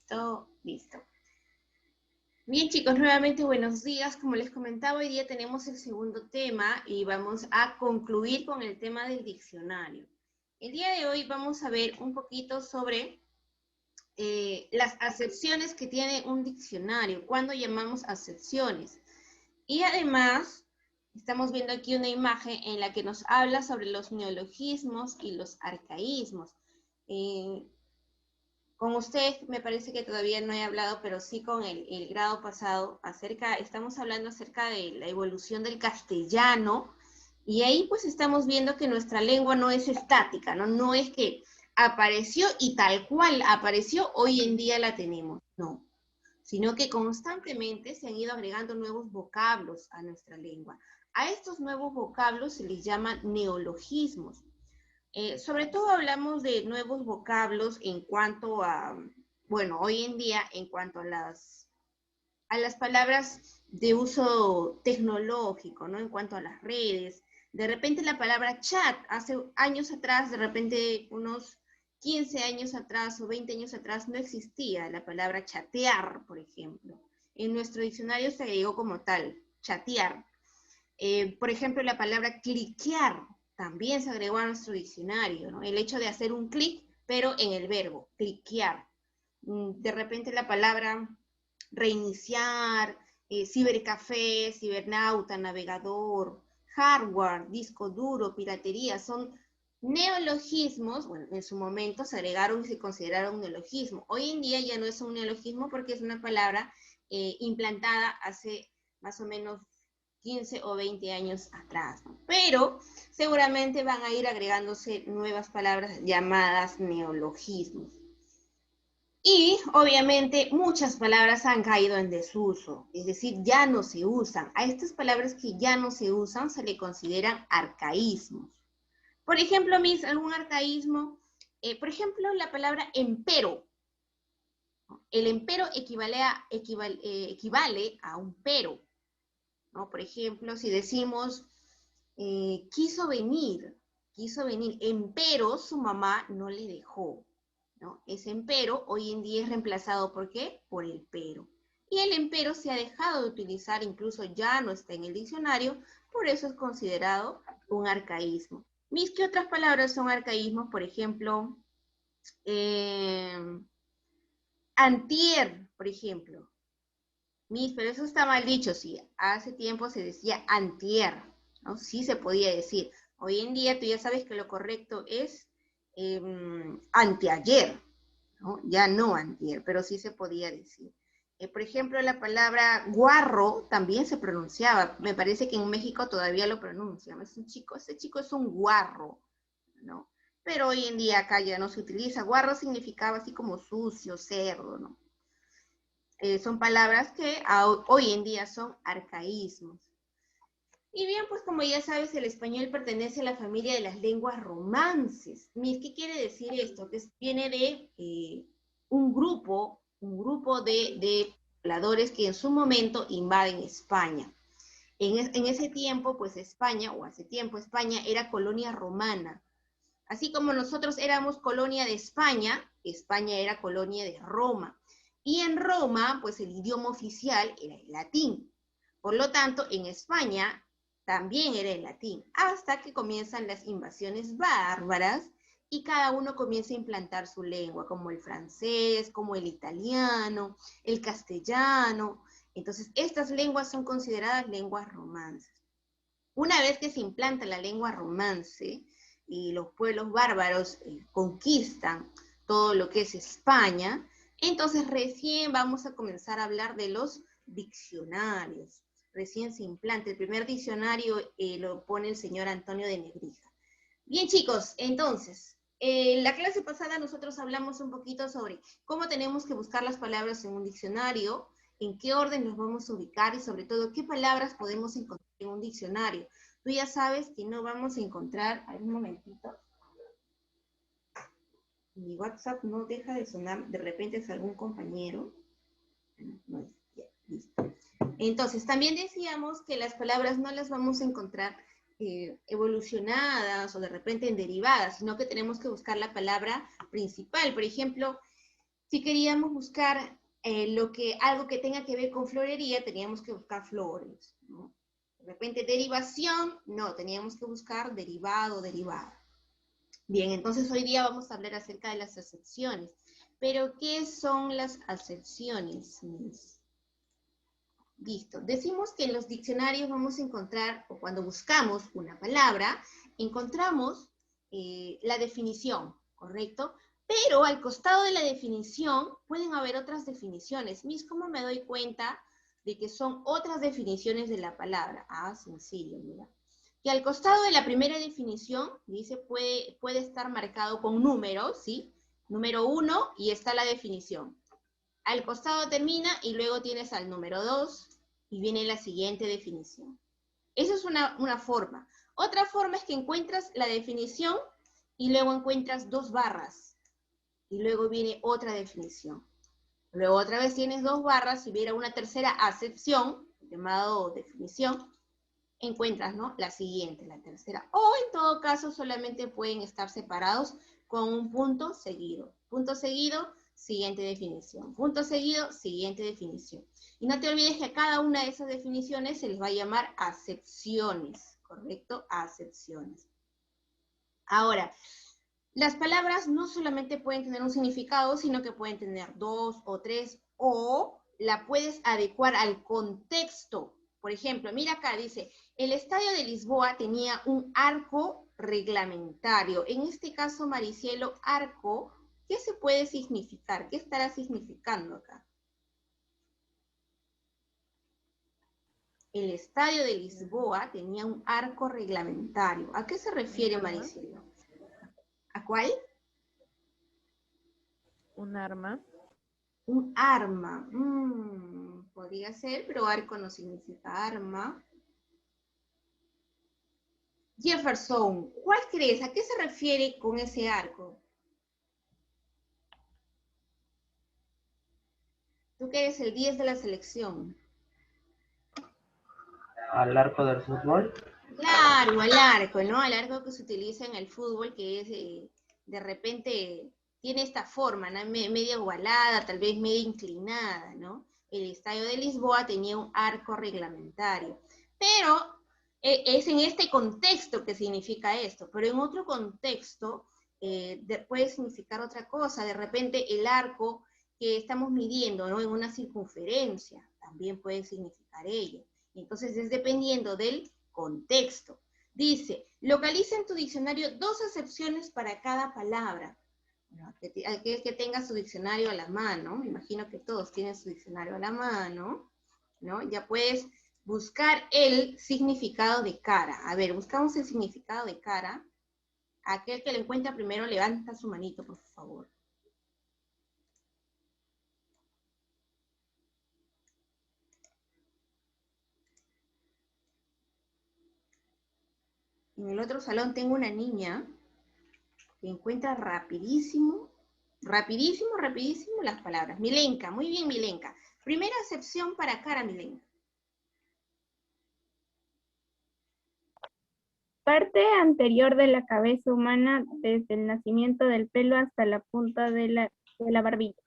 Listo, listo. Bien, chicos, nuevamente buenos días. Como les comentaba, hoy día tenemos el segundo tema y vamos a concluir con el tema del diccionario. El día de hoy vamos a ver un poquito sobre las acepciones que tiene un diccionario, cuando llamamos acepciones. Y además, estamos viendo aquí una imagen en la que nos habla sobre los neologismos y los arcaísmos. Con usted me parece que todavía no he hablado, pero sí con el grado pasado, estamos hablando acerca de la evolución del castellano, y ahí pues estamos viendo que nuestra lengua no es estática, ¿no? No es que apareció y tal cual apareció, hoy en día la tenemos, no, sino que constantemente se han ido agregando nuevos vocablos a nuestra lengua. A estos nuevos vocablos se les llama neologismos. Sobre todo hablamos de nuevos vocablos en cuanto a, bueno, hoy en día en cuanto a las palabras de uso tecnológico, ¿no? En cuanto a las redes. De repente la palabra chat, hace años atrás, de repente unos 15 años atrás o 20 años atrás, no existía la palabra chatear, por ejemplo. En nuestro diccionario se agregó como tal, chatear. Por ejemplo, la palabra cliquear también se agregó a nuestro diccionario, ¿no? El hecho de hacer un clic, pero en el verbo, cliquear. De repente la palabra reiniciar, cibercafé, cibernauta, navegador, hardware, disco duro, piratería, son neologismos. Bueno, en su momento se agregaron y se consideraron neologismo. Hoy en día ya no es un neologismo porque es una palabra implantada hace más o menos 15 o 20 años atrás, ¿no? Pero seguramente van a ir agregándose nuevas palabras llamadas neologismos. Y obviamente muchas palabras han caído en desuso, es decir, ya no se usan. A estas palabras que ya no se usan se le consideran arcaísmos. Por ejemplo, algún arcaísmo, por ejemplo, la palabra empero. El empero equivale a un pero, ¿no? Por ejemplo, si decimos quiso venir, empero su mamá no le dejó, ¿no? Ese empero hoy en día es reemplazado ¿por qué? Por el pero. Y el empero se ha dejado de utilizar, incluso ya no está en el diccionario, por eso es considerado un arcaísmo. ¿Qué otras palabras son arcaísmos? Por ejemplo, antier, por ejemplo. Pero eso está mal dicho, sí. Hace tiempo se decía antier, ¿no? Sí se podía decir. Hoy en día tú ya sabes que lo correcto es anteayer, ¿no? Ya no antier, pero sí se podía decir. Por ejemplo, la palabra guarro también se pronunciaba. Me parece que en México todavía lo pronuncian. Ese chico es un guarro, ¿no? Pero hoy en día acá ya no se utiliza. Guarro significaba así como sucio, cerdo, ¿no? Son palabras que hoy en día son arcaísmos. Y bien, pues como ya sabes, el español pertenece a la familia de las lenguas romances. ¿Qué quiere decir esto? Que viene de un grupo de pobladores que en su momento invaden España. En ese tiempo, pues España, o hace tiempo España, era colonia romana. Así como nosotros éramos colonia de España, España era colonia de Roma. Y en Roma, pues el idioma oficial era el latín. Por lo tanto, en España también era el latín, hasta que comienzan las invasiones bárbaras y cada uno comienza a implantar su lengua, como el francés, como el italiano, el castellano. Entonces, estas lenguas son consideradas lenguas romances. Una vez que se implanta la lengua romance y los pueblos bárbaros conquistan todo lo que es España, entonces recién vamos a comenzar a hablar de los diccionarios. Recién se implanta. El primer diccionario lo pone el señor Antonio de Nebrija. Bien, chicos, entonces, en la clase pasada nosotros hablamos un poquito sobre cómo tenemos que buscar las palabras en un diccionario, en qué orden los vamos a ubicar y sobre todo qué palabras podemos encontrar en un diccionario. Tú ya sabes que no vamos a encontrar, a ver un momentito, mi WhatsApp no deja de sonar, de repente es algún compañero. No, ya, listo. Entonces, también decíamos que las palabras no las vamos a encontrar evolucionadas o de repente en derivadas, sino que tenemos que buscar la palabra principal. Por ejemplo, Si queríamos buscar algo que tenga que ver con florería, teníamos que buscar flores, ¿no? De repente, derivación, no, teníamos que buscar derivado, derivada. Bien, entonces hoy día vamos a hablar acerca de las acepciones. Pero, ¿qué son las acepciones, Miss? Listo. Decimos que en los diccionarios vamos a encontrar, o cuando buscamos una palabra, encontramos la definición, ¿correcto? Pero al costado de la definición pueden haber otras definiciones. Miss, ¿cómo me doy cuenta de que son otras definiciones de la palabra? Ah, sencillo, mira. Que al costado de la primera definición, dice, puede estar marcado con números, ¿sí? Número 1 y está la definición. Al costado termina y luego tienes al número 2 y viene la siguiente definición. Esa es una forma. Otra forma es que encuentras la definición y luego encuentras 2 barras y luego viene otra definición. Luego otra vez tienes 2 barras y viene una tercera acepción, llamado definición, encuentras, ¿no? La siguiente, la tercera. O en todo caso solamente pueden estar separados con un punto seguido. Punto seguido, siguiente definición. Punto seguido, siguiente definición. Y no te olvides que a cada una de esas definiciones se les va a llamar acepciones, ¿correcto? Acepciones. Ahora, las palabras no solamente pueden tener un significado, sino que pueden tener 2 o 3, o la puedes adecuar al contexto. Por ejemplo, mira acá, dice, el Estadio de Lisboa tenía un arco reglamentario. En este caso, Maricielo, arco, ¿qué se puede significar? ¿Qué estará significando acá? El Estadio de Lisboa tenía un arco reglamentario. ¿A qué se refiere, Maricielo? ¿A cuál? Un arma. Un arma. Podría ser, pero arco no significa arma. Jefferson, ¿cuál crees? ¿A qué se refiere con ese arco? Tú que eres el 10 de la selección. Al arco del fútbol. Claro, al arco, ¿no? Al arco que se utiliza en el fútbol, que es de repente tiene esta forma, ¿no? Media ovalada, tal vez media inclinada, ¿no? El Estadio de Lisboa tenía un arco reglamentario. Pero es en este contexto que significa esto, pero en otro contexto puede significar otra cosa. De repente el arco que estamos midiendo, ¿no? En una circunferencia, también puede significar ello. Entonces es dependiendo del contexto. Dice, localiza en tu diccionario 2 acepciones para cada palabra. Bueno, aquel que tenga su diccionario a la mano, me imagino que todos tienen su diccionario a la mano, ¿no? Ya puedes buscar el significado de cara. A ver, buscamos el significado de cara. Aquel que lo encuentra primero levanta su manito, por favor. En el otro salón tengo una niña que encuentra rapidísimo, rapidísimo, rapidísimo las palabras. Milenka, muy bien, Milenka. Primera acepción para cara, Milenka. Parte anterior de la cabeza humana, desde el nacimiento del pelo hasta la punta de la barbilla.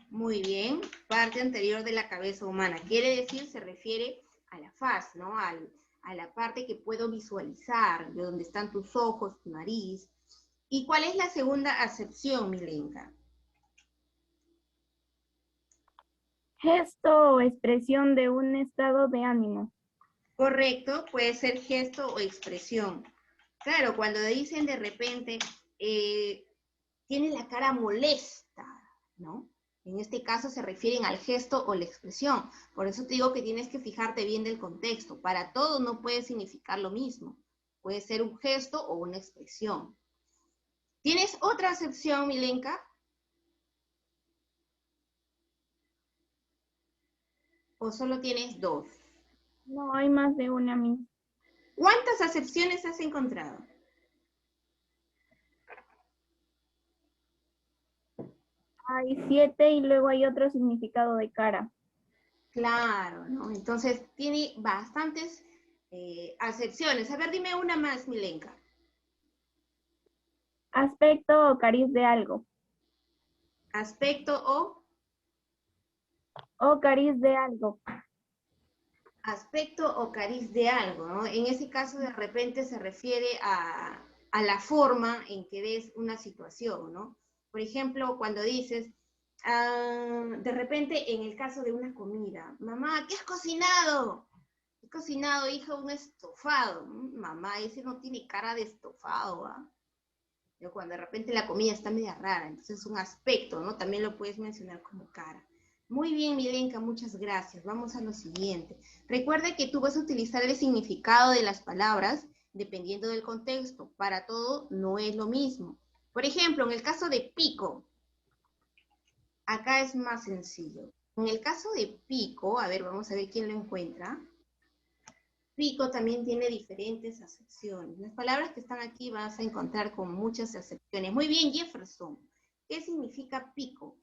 Muy bien, parte anterior de la cabeza humana. Quiere decir, se refiere a la faz, ¿no? A la parte que puedo visualizar, de donde están tus ojos, tu nariz. ¿Y cuál es la segunda acepción, Milenka? Gesto o expresión de un estado de ánimo. Correcto, puede ser gesto o expresión. Claro, cuando dicen de repente, tiene la cara molesta, ¿no? En este caso se refieren al gesto o la expresión. Por eso te digo que tienes que fijarte bien del contexto. Para todo no puede significar lo mismo. Puede ser un gesto o una expresión. ¿Tienes otra acepción, Milenka? ¿O solo tienes 2? No hay más de una misma. ¿Cuántas acepciones has encontrado? Hay 7 y luego hay otro significado de cara. Claro, ¿no? Entonces tiene bastantes acepciones. A ver, dime una más, Milenka. Aspecto o cariz de algo. Aspecto O cariz de algo. aspecto o cariz de algo, ¿no? En ese caso de repente se refiere a la forma en que ves una situación, ¿no? Por ejemplo, cuando dices, de repente en el caso de una comida, mamá, ¿qué has cocinado? He cocinado, hija, un estofado. Mamá, ese no tiene cara de estofado, ¿ah? Pero cuando de repente la comida está media rara, entonces es un aspecto, ¿no? También lo puedes mencionar como cara. Muy bien, Milenka, muchas gracias. Vamos a lo siguiente. Recuerda que tú vas a utilizar el significado de las palabras dependiendo del contexto. Para todo no es lo mismo. Por ejemplo, en el caso de pico, acá es más sencillo. En el caso de pico, a ver, vamos a ver quién lo encuentra. Pico también tiene diferentes acepciones. Las palabras que están aquí vas a encontrar con muchas acepciones. Muy bien, Jefferson. ¿Qué significa pico?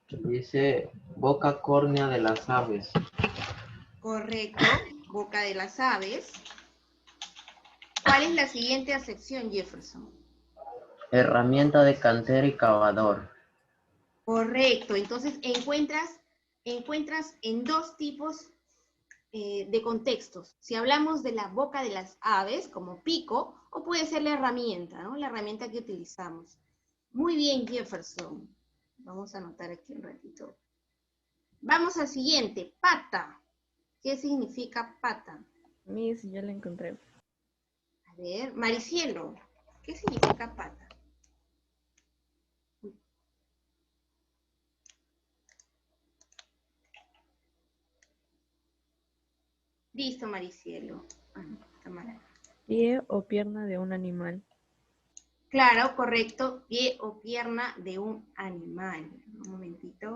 Dice boca córnea de las aves. Correcto, boca de las aves. ¿Cuál es la siguiente acepción, Jefferson? Herramienta de cantera y cavador. Correcto, entonces encuentras en dos tipos de contextos. Si hablamos de la boca de las aves, como pico, o puede ser la herramienta, ¿no? La herramienta que utilizamos. Muy bien, Jefferson. Vamos a anotar aquí un ratito. Vamos al siguiente, pata. ¿Qué significa pata? Miss, ya la encontré. A ver, Maricielo, ¿qué significa pata? Listo, Maricielo. Cámara. Pie o pierna de un animal. Claro, correcto. Pie o pierna de un animal. Un momentito.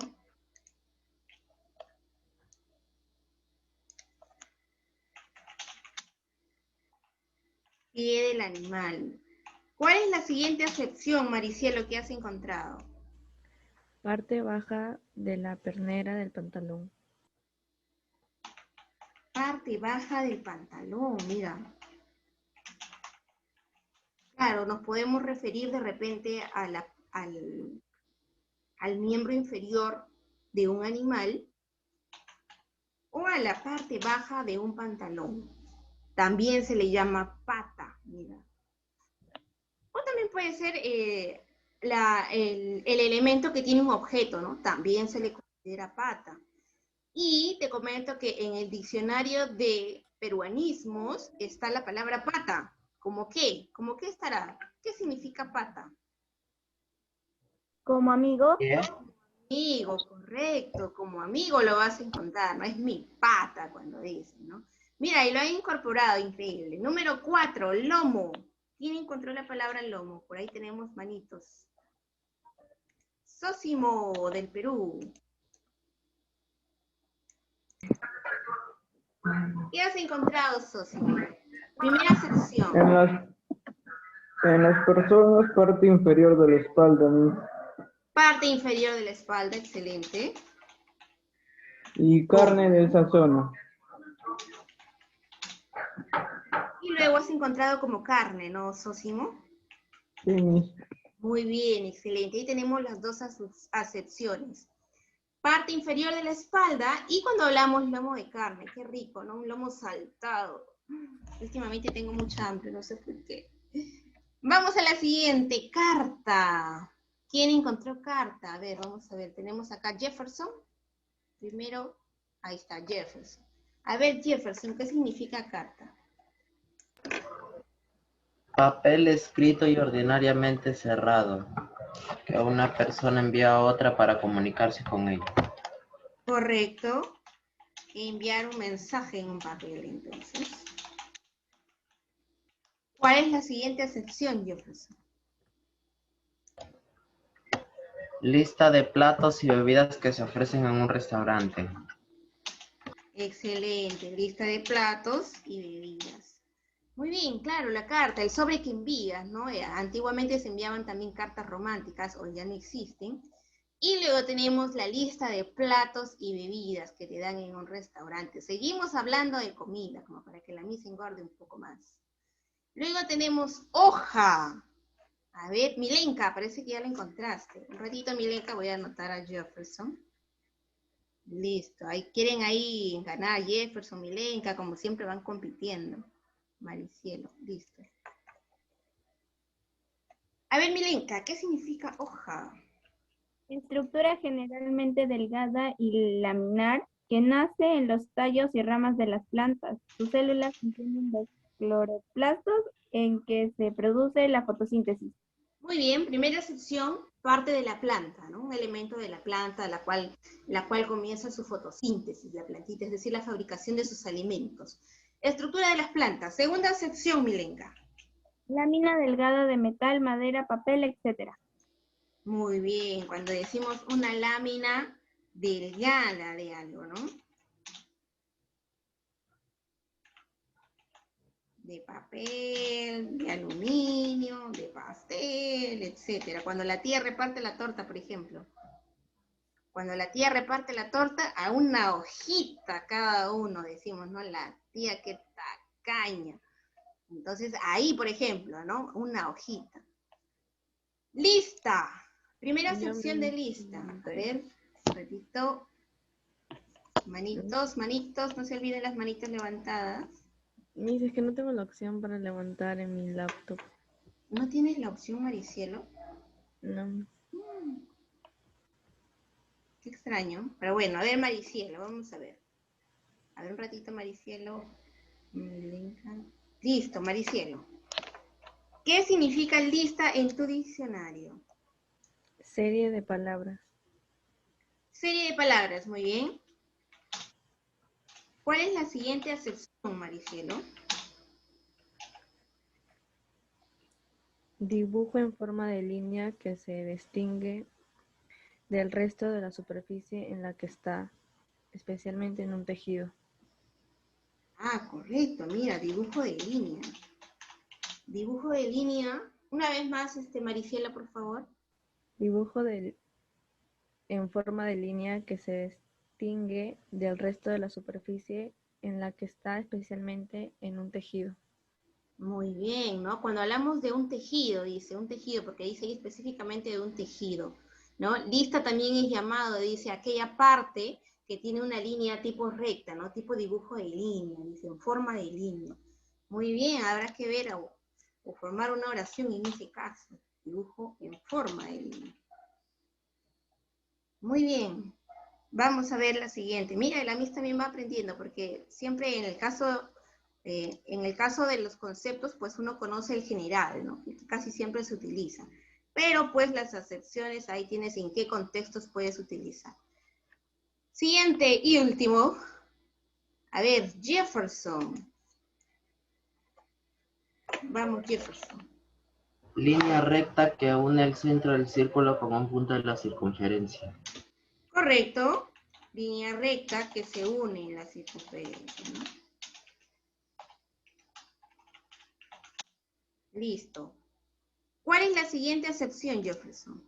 Pie del animal. ¿Cuál es la siguiente acepción, Maricielo, que has encontrado? Parte baja de la pernera del pantalón. Parte baja del pantalón, mira. Claro, nos podemos referir de repente al miembro inferior de un animal o a la parte baja de un pantalón. También se le llama pata, mira. O también puede ser el elemento que tiene un objeto, ¿no? También se le considera pata. Y te comento que en el diccionario de peruanismos está la palabra pata. ¿Cómo qué? ¿Cómo qué estará? ¿Qué significa pata? Como amigo. ¿Qué? Amigo, correcto. Como amigo lo vas a encontrar, no es mi pata cuando dicen, ¿no? Mira, y lo han incorporado, increíble. Número 4, lomo. ¿Quién encontró la palabra lomo? Por ahí tenemos manitos. Sósimo, del Perú. ¿Qué has encontrado, Sósimo? Primera sección. En las personas, parte inferior de la espalda, Miss. Parte inferior de la espalda, excelente. Y carne de esa zona. Y luego has encontrado como carne, ¿no, Sósimo? Sí, Miss. Muy bien, excelente. Ahí tenemos las dos acepciones. Parte inferior de la espalda, y cuando hablamos lomo de carne, qué rico, ¿no? Un lomo saltado. Últimamente tengo mucha hambre, no sé por qué. Vamos a la siguiente, carta. ¿Quién encontró carta? A ver, vamos a ver, tenemos acá Jefferson. Primero, ahí está, Jefferson. A ver, Jefferson, ¿qué significa carta? Papel escrito y ordinariamente cerrado, que una persona envía a otra para comunicarse con ella. Correcto. Enviar un mensaje en un papel, entonces. ¿Cuál es la siguiente acepción, Jefferson? Lista de platos y bebidas que se ofrecen en un restaurante. Excelente. Lista de platos y bebidas. Muy bien, claro, la carta, el sobre que envías, ¿no? Antiguamente se enviaban también cartas románticas, hoy ya no existen. Y luego tenemos la lista de platos y bebidas que te dan en un restaurante. Seguimos hablando de comida, como para que la misa engorde un poco más. Luego tenemos hoja. A ver, Milenka, parece que ya lo encontraste. Un ratito, Milenka, voy a anotar a Jefferson. Listo, ahí quieren ahí ganar Jefferson, Milenka, como siempre van compitiendo. Maricielo, listo. A ver, Milenka, ¿qué significa hoja? Estructura generalmente delgada y laminar que nace en los tallos y ramas de las plantas. Sus células contienen los cloroplastos en que se produce la fotosíntesis. Muy bien, primera sección, parte de la planta, ¿no? Un elemento de la planta, la cual comienza su fotosíntesis, la plantita, es decir, la fabricación de sus alimentos. Estructura de las plantas. Segunda sección, Milenka. Lámina delgada de metal, madera, papel, etc. Muy bien, cuando decimos una lámina delgada de algo, ¿no? De papel, de aluminio, de pastel, etc. Cuando la tía reparte la torta, por ejemplo. Cuando la tía reparte la torta, a una hojita cada uno, decimos, ¿no? La tía qué tacaña. Entonces, ahí, por ejemplo, ¿no? Una hojita. Lista. Primera sección de lista. A ver, repito. Manitos, manitos, no se olviden las manitas levantadas. Me dices que no tengo la opción para levantar en mi laptop. ¿No tienes la opción, Maricielo? No. Qué extraño. Pero bueno, a ver, Maricielo, vamos a ver. A ver un ratito, Maricielo. Listo, Maricielo. ¿Qué significa lista en tu diccionario? Serie de palabras. Serie de palabras, muy bien. ¿Cuál es la siguiente acepción, Maricielo? Dibujo en forma de línea que se distingue del resto de la superficie en la que está, especialmente en un tejido. Ah, correcto, mira, dibujo de línea. Dibujo de línea. Una vez más, Maricielo, por favor. Dibujo en forma de línea que se distingue del resto de la superficie en la que está, especialmente en un tejido. Muy bien, ¿no? Cuando hablamos de un tejido, dice, un tejido, porque dice ahí específicamente de un tejido, ¿no? Lista también es llamado, dice, aquella parte que tiene una línea tipo recta, ¿no? Tipo dibujo de línea, dice, en forma de línea. Muy bien, habrá que ver o formar una oración en ese caso, dibujo en forma de línea. Muy bien, vamos a ver la siguiente. Mira, la Miss también va aprendiendo, porque siempre en el caso de los conceptos, pues uno conoce el general, ¿no? Casi siempre se utiliza. Pero pues las acepciones, ahí tienes en qué contextos puedes utilizar. Siguiente y último. A ver, Jefferson. Vamos, Jefferson. Línea recta que une el centro del círculo con un punto de la circunferencia. Correcto. Línea recta que se une en la circunferencia, ¿no? Listo. ¿Cuál es la siguiente acepción, Jefferson?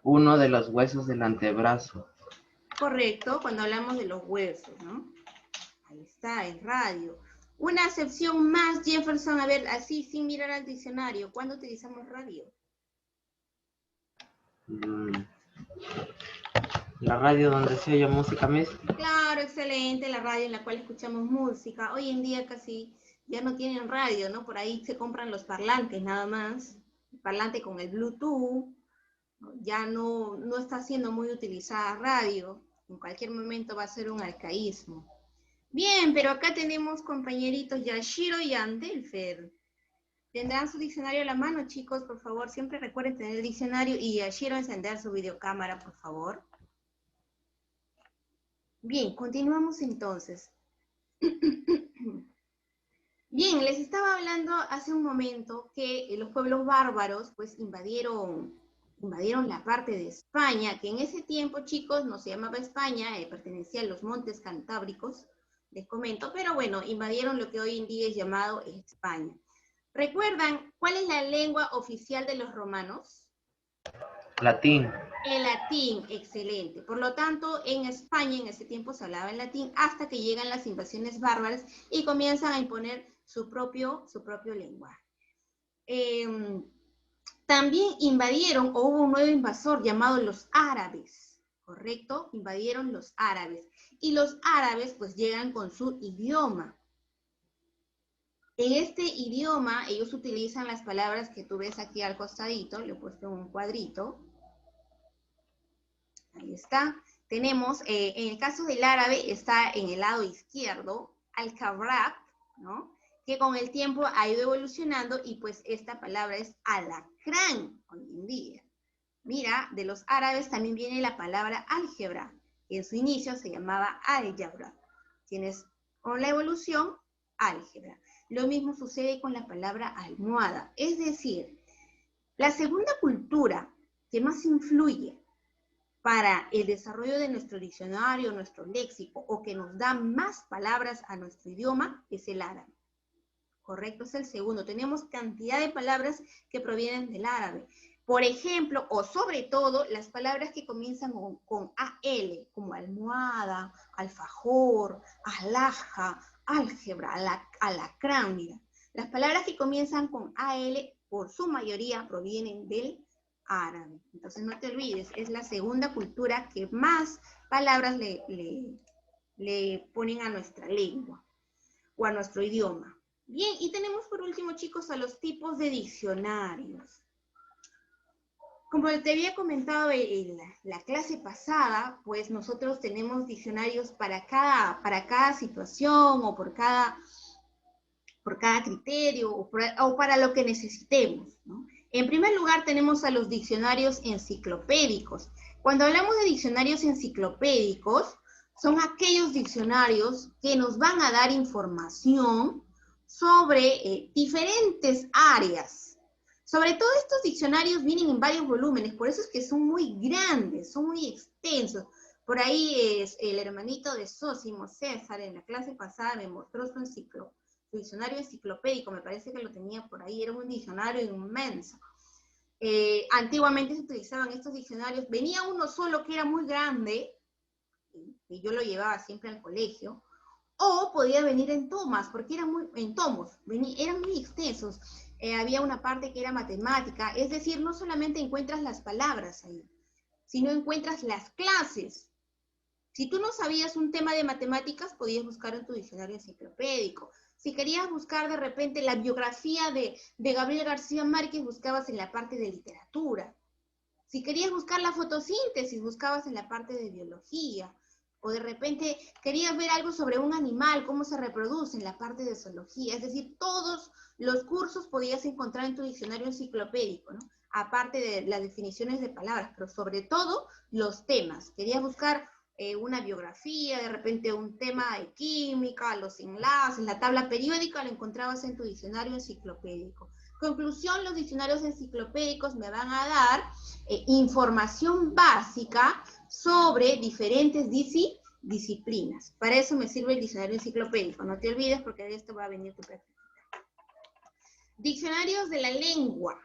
Uno de los huesos del antebrazo. Correcto, cuando hablamos de los huesos, ¿no? Ahí está, el radio. Una acepción más, Jefferson, a ver, así sin mirar al diccionario. ¿Cuándo utilizamos radio? La radio donde se oye música, Miss. Claro, excelente, la radio en la cual escuchamos música. Hoy en día casi ya no tienen radio, ¿no? Por ahí se compran los parlantes nada más. El parlante con el Bluetooth. Ya no está siendo muy utilizada radio. En cualquier momento va a ser un arcaísmo. Bien, pero acá tenemos compañeritos Yashiro y Andelfer. ¿Tendrán su diccionario a la mano, chicos? Por favor, siempre recuerden tener el diccionario y Yashiro encender su videocámara, por favor. Bien, continuamos entonces. Bien, les estaba hablando hace un momento que los pueblos bárbaros pues invadieron la parte de España, que en ese tiempo, chicos, no se llamaba España, pertenecía a los Montes Cantábricos, les comento, pero bueno, invadieron lo que hoy en día es llamado España. ¿Recuerdan cuál es la lengua oficial de los romanos? Latín. El latín, excelente. Por lo tanto, en España en ese tiempo se hablaba en latín hasta que llegan las invasiones bárbaras y comienzan a imponer su propio lenguaje. También invadieron, o hubo un nuevo invasor llamado los árabes, ¿correcto? Invadieron los árabes. Y los árabes pues llegan con su idioma. En este idioma ellos utilizan las palabras que tú ves aquí al costadito, le he puesto un cuadrito. Ahí está. Tenemos, en el caso del árabe, está en el lado izquierdo, al-kabrab, ¿no? Que con el tiempo ha ido evolucionando y pues esta palabra es alacrán hoy en día. Mira, de los árabes también viene la palabra álgebra, que en su inicio se llamaba álgebra. Tienes con la evolución, álgebra. Lo mismo sucede con la palabra almohada. Es decir, la segunda cultura que más influye para el desarrollo de nuestro diccionario, nuestro léxico, o que nos da más palabras a nuestro idioma, es el árabe. ¿Correcto? Es el segundo. Tenemos cantidad de palabras que provienen del árabe. Por ejemplo, o sobre todo, las palabras que comienzan con AL, como almohada, alfajor, alhaja, álgebra, alacrán, mira. Las palabras que comienzan con AL, por su mayoría, provienen del árabe. Entonces no te olvides, es la segunda cultura que más palabras le ponen a nuestra lengua o a nuestro idioma. Bien, y tenemos por último, chicos, a los tipos de diccionarios. Como te había comentado en la clase pasada, pues nosotros tenemos diccionarios para cada situación o por cada criterio o para lo que necesitemos, ¿no? En primer lugar tenemos a los diccionarios enciclopédicos. Cuando hablamos de diccionarios enciclopédicos, son aquellos diccionarios que nos van a dar información sobre diferentes áreas. Sobre todo estos diccionarios vienen en varios volúmenes, por eso es que son muy grandes, son muy extensos. Por ahí el hermanito de Sósimo, César, en la clase pasada me mostró su diccionario enciclopédico, me parece que lo tenía por ahí, era un diccionario inmenso. Antiguamente se utilizaban estos diccionarios, venía uno solo que era muy grande, y yo lo llevaba siempre al colegio, o podía venir en tomas, porque eran muy extensos. Había una parte que era matemática, es decir, no solamente encuentras las palabras ahí, sino encuentras las clases. Si tú no sabías un tema de matemáticas, podías buscar en tu diccionario enciclopédico. Si querías buscar de repente la biografía de Gabriel García Márquez, buscabas en la parte de literatura. Si querías buscar la fotosíntesis, buscabas en la parte de biología. O de repente querías ver algo sobre un animal, cómo se reproduce en la parte de zoología. Es decir, todos los cursos podías encontrar en tu diccionario enciclopédico, ¿no? Aparte de las definiciones de palabras, pero sobre todo los temas. Querías buscar una biografía, de repente un tema de química, los enlaces, la tabla periódica, lo encontrabas en tu diccionario enciclopédico. Conclusión, los diccionarios enciclopédicos me van a dar información básica sobre diferentes disciplinas. Para eso me sirve el diccionario enciclopédico. No te olvides porque de esto va a venir tu práctica. Diccionarios de la lengua.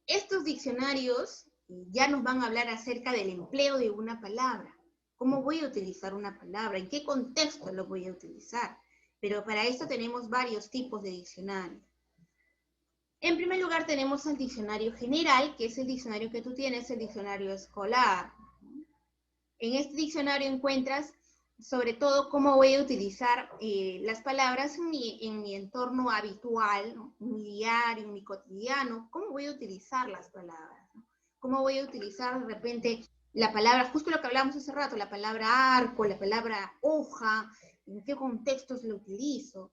Estos diccionarios ya nos van a hablar acerca del empleo de una palabra. ¿Cómo voy a utilizar una palabra? ¿En qué contexto lo voy a utilizar? Pero para esto tenemos varios tipos de diccionarios. En primer lugar tenemos el diccionario general, que es el diccionario que tú tienes, el diccionario escolar. En este diccionario encuentras sobre todo cómo voy a utilizar las palabras en mi entorno habitual, ¿no? En mi diario, en mi cotidiano, cómo voy a utilizar las palabras, ¿no? Cómo voy a utilizar de repente la palabra, justo lo que hablamos hace rato, la palabra arco, la palabra hoja, en qué contextos lo utilizo.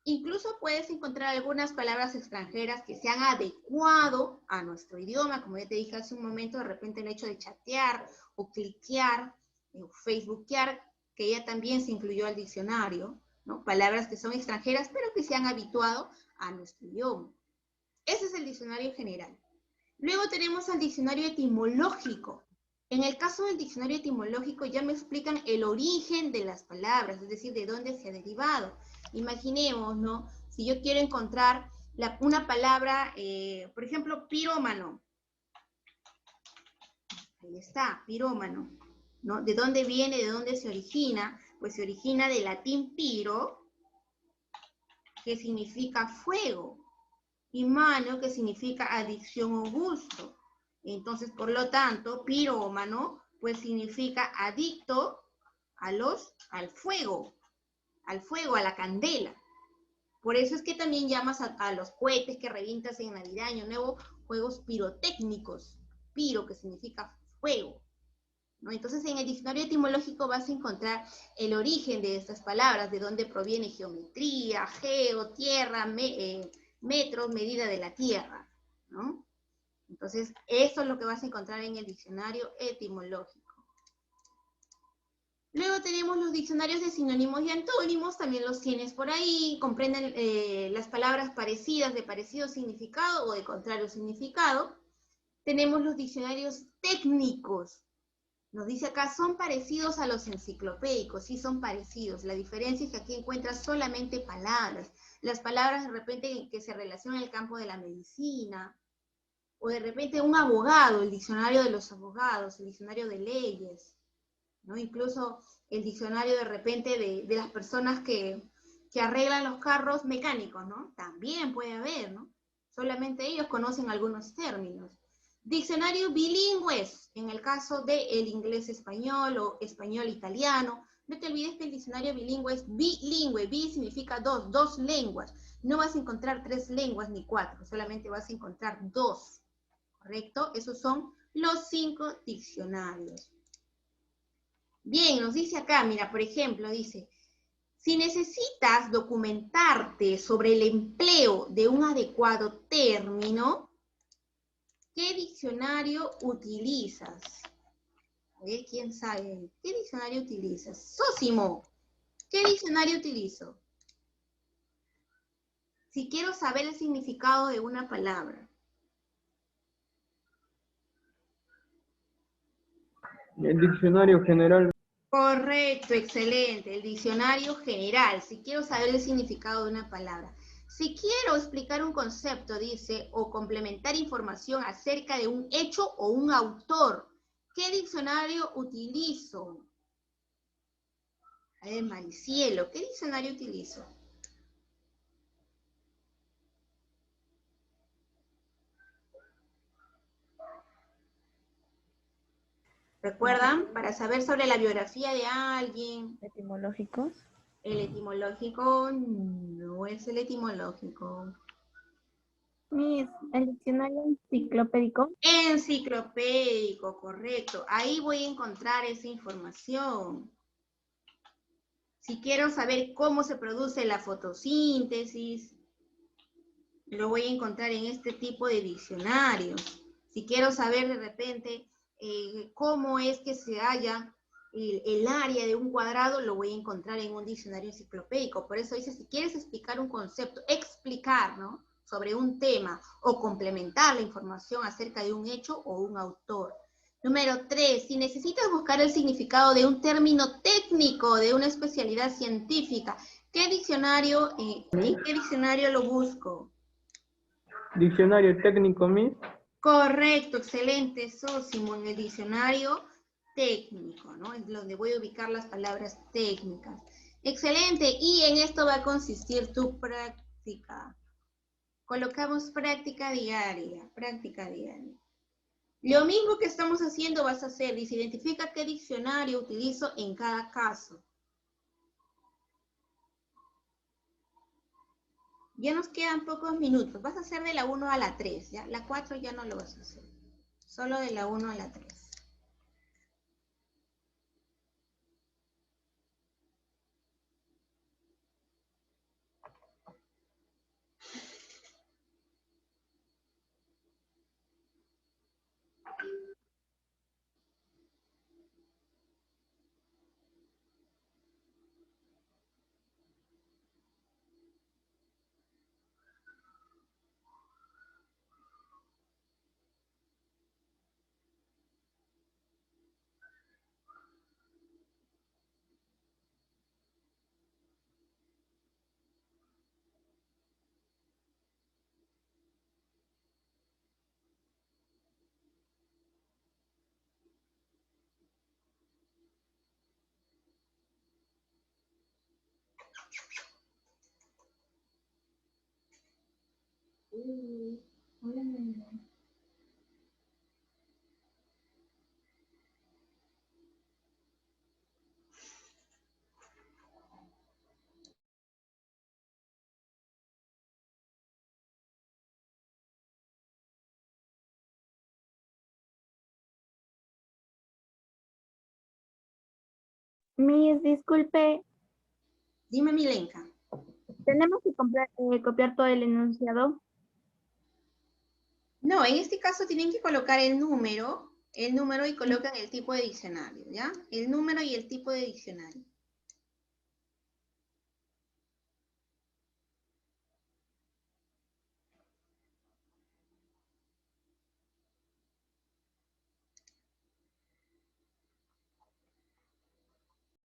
Incluso puedes encontrar algunas palabras extranjeras que se han adecuado a nuestro idioma, como ya te dije hace un momento, de repente el hecho de chatear o cliquear o facebookear, que ya también se incluyó al diccionario, ¿no? Palabras que son extranjeras, pero que se han habituado a nuestro idioma. Ese es el diccionario general. Luego tenemos el diccionario etimológico. En el caso del diccionario etimológico ya me explican el origen de las palabras, es decir, de dónde se ha derivado. Imaginemos, ¿no? Si yo quiero encontrar una palabra, por ejemplo, pirómano. Ahí está, pirómano, ¿no? ¿De dónde viene, de dónde se origina? Pues se origina del latín piro, que significa fuego. y mano, que significa adicción o gusto. Entonces, por lo tanto, pirómano, pues significa adicto al fuego, a la candela. Por eso es que también llamas a los cohetes que revientas en Navidad, Año Nuevo, juegos pirotécnicos. Piro, que significa fuego, ¿no? Entonces, en el diccionario etimológico vas a encontrar el origen de estas palabras, de dónde proviene geometría, geo, tierra, metros, medida de la tierra, ¿no? Entonces, eso es lo que vas a encontrar en el diccionario etimológico. Luego tenemos los diccionarios de sinónimos y antónimos, también los tienes por ahí, comprenden las palabras parecidas, de parecido significado o de contrario significado. Tenemos los diccionarios técnicos. Nos dice acá, son parecidos a los enciclopédicos, sí son parecidos. La diferencia es que aquí encuentras solamente palabras. Las palabras de repente que se relacionan al campo de la medicina, o de repente un abogado, el diccionario de los abogados, el diccionario de leyes, ¿no? Incluso el diccionario de repente de las personas que arreglan los carros mecánicos, ¿no? También puede haber, ¿no? Solamente ellos conocen algunos términos. Diccionarios bilingües, en el caso del inglés-español o español-italiano. No te olvides que el diccionario bilingüe es bilingüe. Bi significa dos lenguas. No vas a encontrar 3 lenguas ni 4, solamente vas a encontrar 2. ¿Correcto? Esos son los 5 diccionarios. Bien, nos dice acá, mira, por ejemplo, dice, si necesitas documentarte sobre el empleo de un adecuado término, ¿qué diccionario utilizas? A ver, ¿quién sabe? ¿Qué diccionario utilizas? Sósimo, ¿qué diccionario utilizo? Si quiero saber el significado de una palabra. El diccionario general. Correcto, excelente. El diccionario general, si quiero saber el significado de una palabra. Si quiero explicar un concepto, dice, o complementar información acerca de un hecho o un autor, ¿qué diccionario utilizo? A ver, Maricielo, ¿qué diccionario utilizo? ¿Recuerdan? Para saber sobre la biografía de alguien. Etimológicos. El etimológico no es el etimológico. Miss, el diccionario enciclopédico. Enciclopédico, correcto. Ahí voy a encontrar esa información. Si quiero saber cómo se produce la fotosíntesis, lo voy a encontrar en este tipo de diccionarios. Si quiero saber de repente cómo es que se halla el área de un cuadrado, lo voy a encontrar en un diccionario enciclopédico. Por eso dice, si quieres explicar un concepto, explicar, ¿no?, sobre un tema o complementar la información acerca de un hecho o un autor. Número 3, si necesitas buscar el significado de un término técnico, de una especialidad científica, ¿qué diccionario, en qué diccionario lo busco? Diccionario técnico, Miss. Correcto, excelente, Sósimo, en el diccionario técnico, ¿no? Es donde voy a ubicar las palabras técnicas. Excelente, y en esto va a consistir tu práctica. Colocamos práctica diaria, práctica diaria. Lo mismo que estamos haciendo vas a hacer, dice, identifica qué diccionario utilizo en cada caso. Ya nos quedan pocos minutos. Vas a hacer de la 1 a la 3, ¿ya? La 4 ya no lo vas a hacer. Solo de la 1 a la 3. Miss, disculpe, Dime, Milenka. ¿tenemos que copiar todo el enunciado? No, en este caso tienen que colocar el número y colocan el tipo de diccionario, ¿ya? El número y el tipo de diccionario.